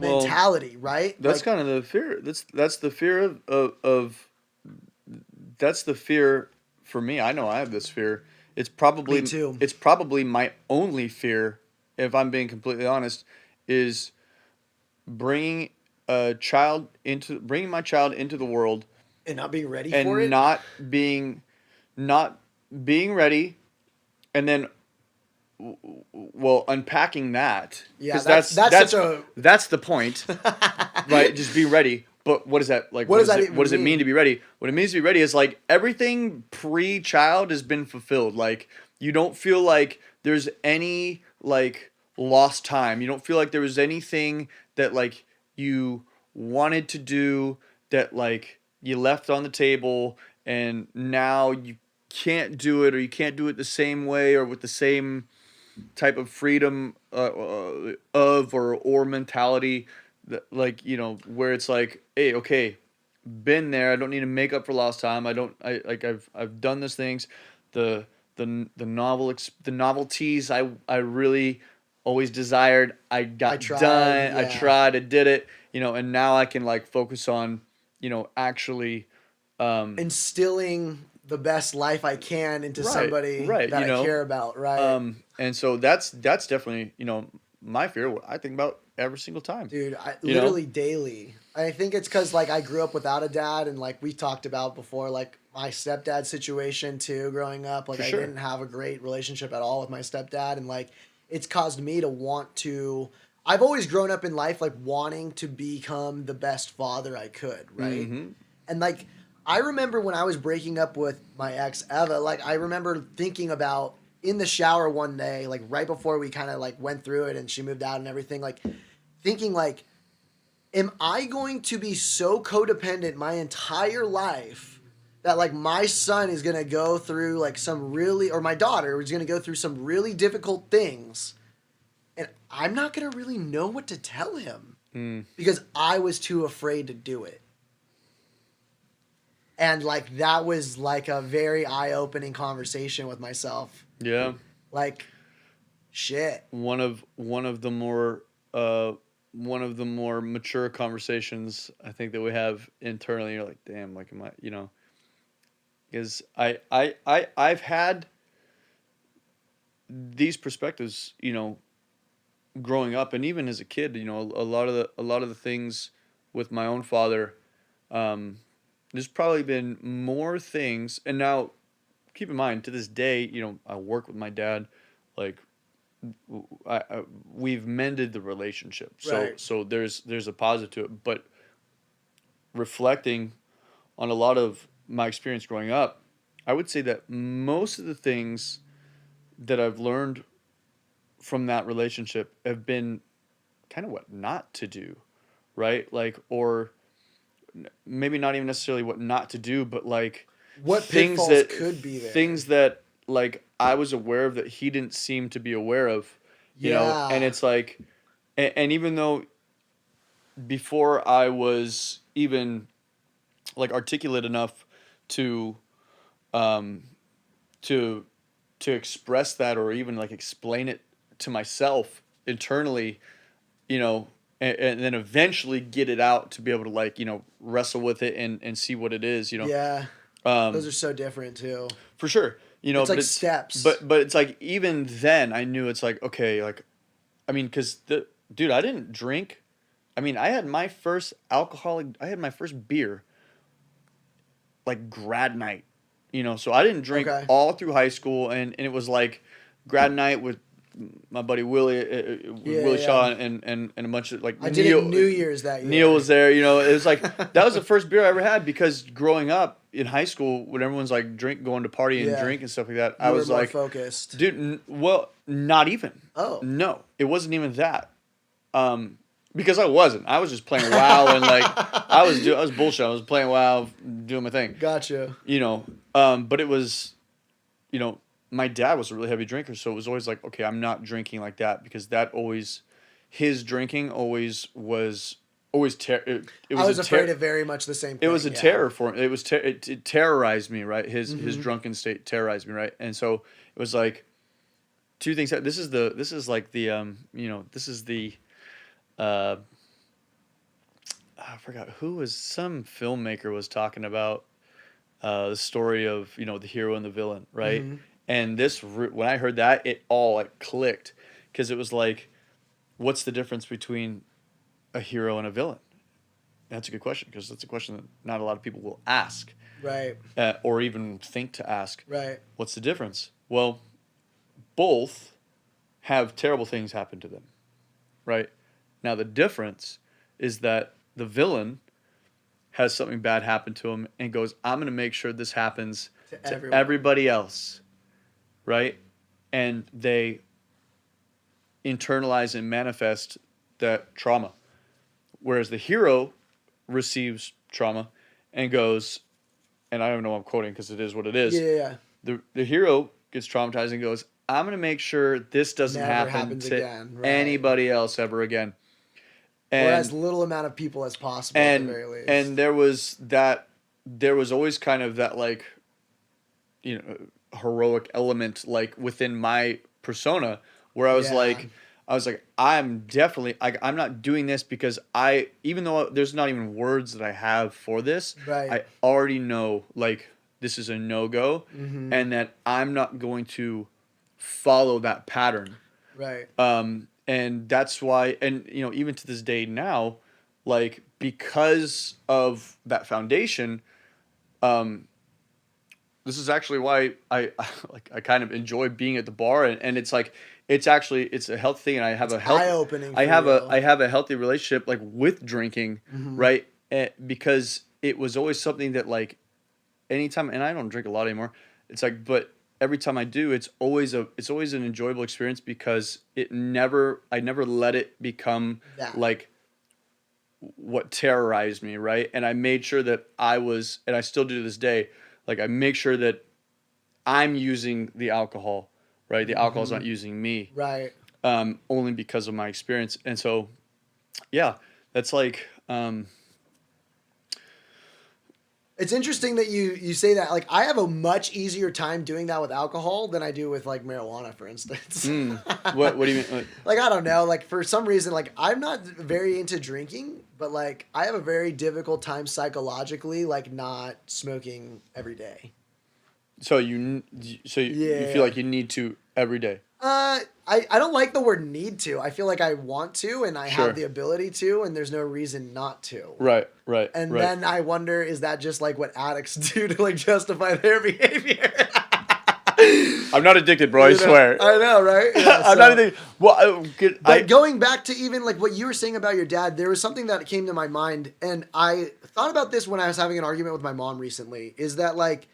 mentality, right? That's Like, kind of the fear. That's the fear of that's the fear for me. I know I have this fear. It's me probably too. it's probably my only fear, if I'm being completely honest, is bringing bringing my child into the world And not being ready for and it. not being ready, and then well, unpacking that, Yeah, because that's such a that's the point, right? Just be ready. But what is that like? what does that What even does it mean to mean? be ready? What it means to be ready is like everything pre-child has been fulfilled. Like you don't feel like there's any like lost time. You don't feel like there was anything that like you wanted to do that like you left on the table and now you can't do it, or you can't do it the same way or with the same type of freedom of or mentality that like where it's like, hey, okay, been there. I don't need to make up for lost time. I don't. I like. I've done these things. The the novelties I really always desired. I I got tried, done. I yeah. tried. I did it. And now I can like focus on actually. Instilling the best life I can into Right. somebody Right. that I care about, right? And so that's definitely my fear. What I think about every single time. Dude, I You know. literally daily. I think it's because like I grew up without a dad, and like we talked about before, like my stepdad situation too. Growing up, like For I sure. didn't have a great relationship at all with my stepdad, and like it's caused me to want to. I've always grown up in life like wanting to become the best father I could, right? Mm-hmm. And like I remember when I was breaking up with my ex Eva, like I remember thinking about in the shower one day, like right before we kind of like went through it and she moved out and everything, like thinking like, am I going to be so codependent my entire life that like my son is gonna go through like some really, or my daughter is gonna go through some really difficult things, and I'm not gonna really know what to tell him Mm. because I was too afraid to do it. And like that was like a very eye-opening conversation with myself. Yeah. Like, shit. One of the more uh one of the more mature conversations I think that we have internally. You're like, damn, like am I, because I've had these perspectives, growing up and even as a kid. A lot of the things with my own father. Um, there's probably been more things, and now keep in mind to this day, I work with my dad, like we've mended the relationship. So Right. there's a positive to it, but reflecting on a lot of my experience growing up, I would say that most of the things that I've learned from that relationship have been kind of what not to do, right? Like, or maybe not even necessarily what not to do, but like What things pitfalls that could be there? things that like I was aware of that he didn't seem to be aware of, and Yeah. it's like, and even though before I was even like articulate enough to um to express that or even like explain it to myself internally, and then eventually get it out to be able to like wrestle with it and see what it is. Yeah. Those um are so different too. for sure. It's But like it's steps. but it's like even then I knew it's like, okay, like I mean, because the dude, I didn't drink. I mean, I had my first beer like grad night, so I didn't drink Okay. all through high school, and it was like grad night with my buddy Willie, Yeah, Willie yeah. Shaw, and a bunch of like I did it Neil. New Year's that Neil year. was there. It was like that was the first beer I ever had, because growing up in high school when everyone's like going to party and Yeah. drink and stuff like that, I You were was more like, focused. dude, well, not even. Oh. No, it wasn't even that. Um, because I wasn't. I was just playing WoW and like I was bullshit. I was playing WoW, doing my thing. Gotcha. You know, but it was, you know, my dad was a really heavy drinker, so it was always like, okay, I'm not drinking like that, because that always, his drinking always was always it I was a was afraid of very much the same it was thing. a Yeah. terror for him. It terrorized me, right? His Mm-hmm. drunken state terrorized me, right? And so it was like two things. This is like the this is the uh I forgot who was, some filmmaker was talking about the story of, the hero and the villain, right? Mm-hmm. And when I heard that, it all like clicked, because it was like, what's the difference between a hero and a villain? That's a good question, because that's a question that not a lot of people will ask, Right. or even think to ask. Right. What's the difference? Well, both have terrible things happen to them, right? Now the difference is that the villain has something bad happen to him and goes, I'm going to make sure this happens to everyone. everybody else, right? And they internalize and manifest that trauma. Whereas the hero receives trauma and goes, and I don't know what I'm quoting because it is what it is. Yeah. The hero gets traumatized and goes, I'm going to make sure this doesn't Never happen happens to again. Right. anybody else ever again. Or as little amount of people as possible at the very least. And there was always kind of that, like, heroic element, like, within my persona, where I was like, I'm definitely, I'm not doing this because even though there's not even words that I have for this, right. I already know, like, this is a no-go, mm-hmm. and that I'm not going to follow that pattern. Right. And that's why, and, even to this day now, like, because of that foundation, this is actually why I kind of enjoy being at the bar, and it's like, it's a healthy thing, and I have eye-opening. I have a healthy relationship, like, with drinking, mm-hmm. right? Because it was always something that, like, anytime, and I don't drink a lot anymore. It's like, but every time I do, it's always an enjoyable experience, because I never let it become like what terrorized me, right? And I made sure that and I still do to this day, like, I make sure that I'm using the alcohol, right? The alcohol's not using me, right? Only because of my experience. And so, yeah, that's like. It's interesting that you say that. Like, I have a much easier time doing that with alcohol than I do with, like, marijuana, for instance. What do you mean? Like, I don't know. Like, for some reason, like, I'm not very into drinking, but, like, I have a very difficult time psychologically, like, not smoking every day. So you feel like you need to every day? I don't like the word need to. I feel like I want to, and I have the ability to, and there's no reason not to. Right. And then I wonder, is that just like what addicts do to, like, justify their behavior? I'm not addicted, bro. I swear. I know, right? Yeah, I'm not addicted. Well, but going back to even like what you were saying about your dad, there was something that came to my mind, and I thought about this when I was having an argument with my mom recently. Is that, like,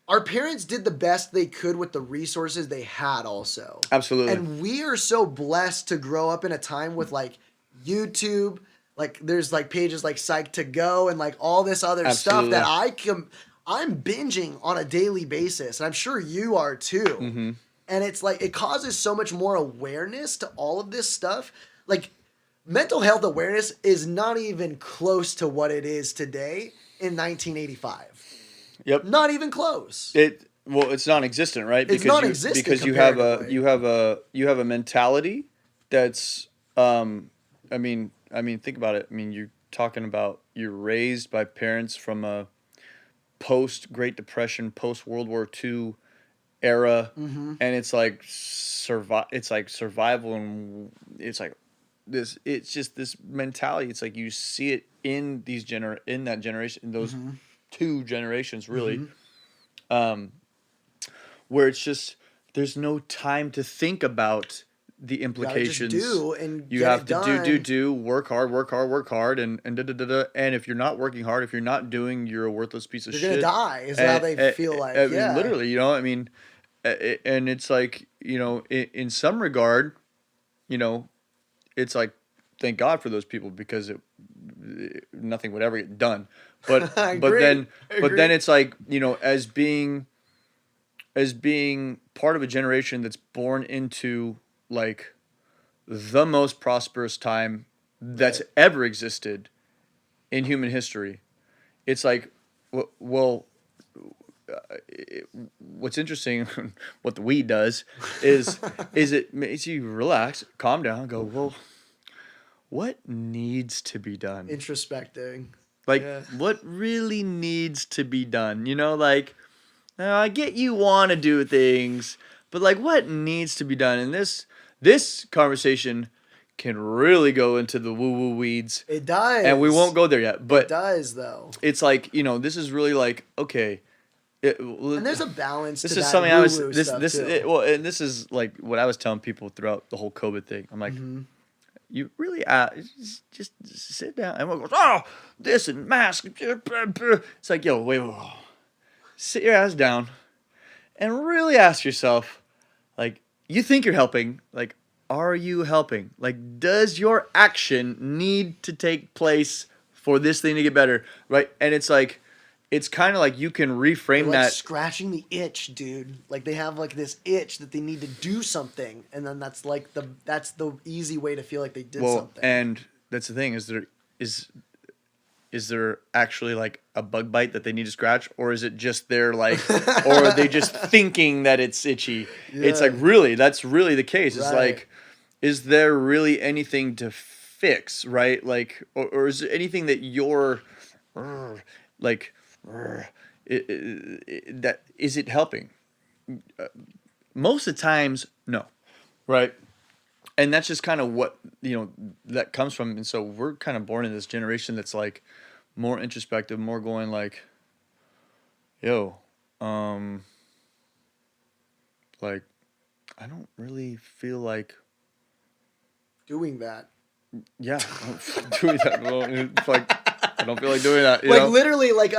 our parents did the best they could with the resources they had also. Absolutely. And we are so blessed to grow up in a time with, like, YouTube, like, there's, like, pages like Psych to Go and, like, all this other stuff that I'm binging on a daily basis. And I'm sure you are too. Mm-hmm. And it's like, it causes so much more awareness to all of this stuff. Like, mental health awareness is not even close to what it is today in 1985. Yep. Not even close. It's non-existent, right? It's non-existent because you have a mentality that's I mean, think about it. I mean, you're talking about, you're raised by parents from a post Great Depression, post World War II era, and it's like survival, and it's like this. It's just this mentality. It's like you see it in that generation, in those two generations, really, where it's just, there's no time to think about the implications. You have to do work hard, and and if you're not working hard, if you're not doing, you're a worthless piece of shit. You're gonna die. Is how they feel like. I mean, literally, I mean, and it's like, in some regard, it's like, thank God for those people, because nothing would ever get done. But then it's like, as being part of a generation that's born into, like, the most prosperous time that's ever existed in human history. It's like, well, what's interesting, what the weed does is it makes you relax, calm down, and go, well, what needs to be done? Introspecting. Like, Yeah. what really needs to be done? You know, like, I get you want to do things, but like, what needs to be done? And this conversation can really go into the woo-woo weeds, It does. and we won't go there yet. It But does, though. it's like, this is really like, okay. And there's a balance This to is that something I was woo-woo this stuff, this too. and this is like what I was telling people throughout the whole COVID thing. I'm like, you really just sit down. Everyone goes, oh, this and mask. It's like, yo, wait. Sit your ass down and really ask yourself, like, you think you're helping, like, are you helping? Like, does your action need to take place for this thing to get better, right? And it's like, it's kind of like you can reframe They're like that. scratching the itch, dude. Like they have like this itch that they need to do something, and then that's the easy way to feel like they did something. And that's the thing, is there actually like a bug bite that they need to scratch, or is it just they're like, or are they just thinking that it's itchy? Yeah. It's like, really, that's really the case. It's Right. like, is there really anything to fix, right? Like, or is there anything that you're like, that is it helping? Most of the times, no, right? And that's just kind of what that comes from. And so we're kind of born in this generation that's like more introspective, more going like, yo, like, I don't really feel like doing that. Yeah, doing that. Well, it's like, I don't feel like doing that. Like literally, like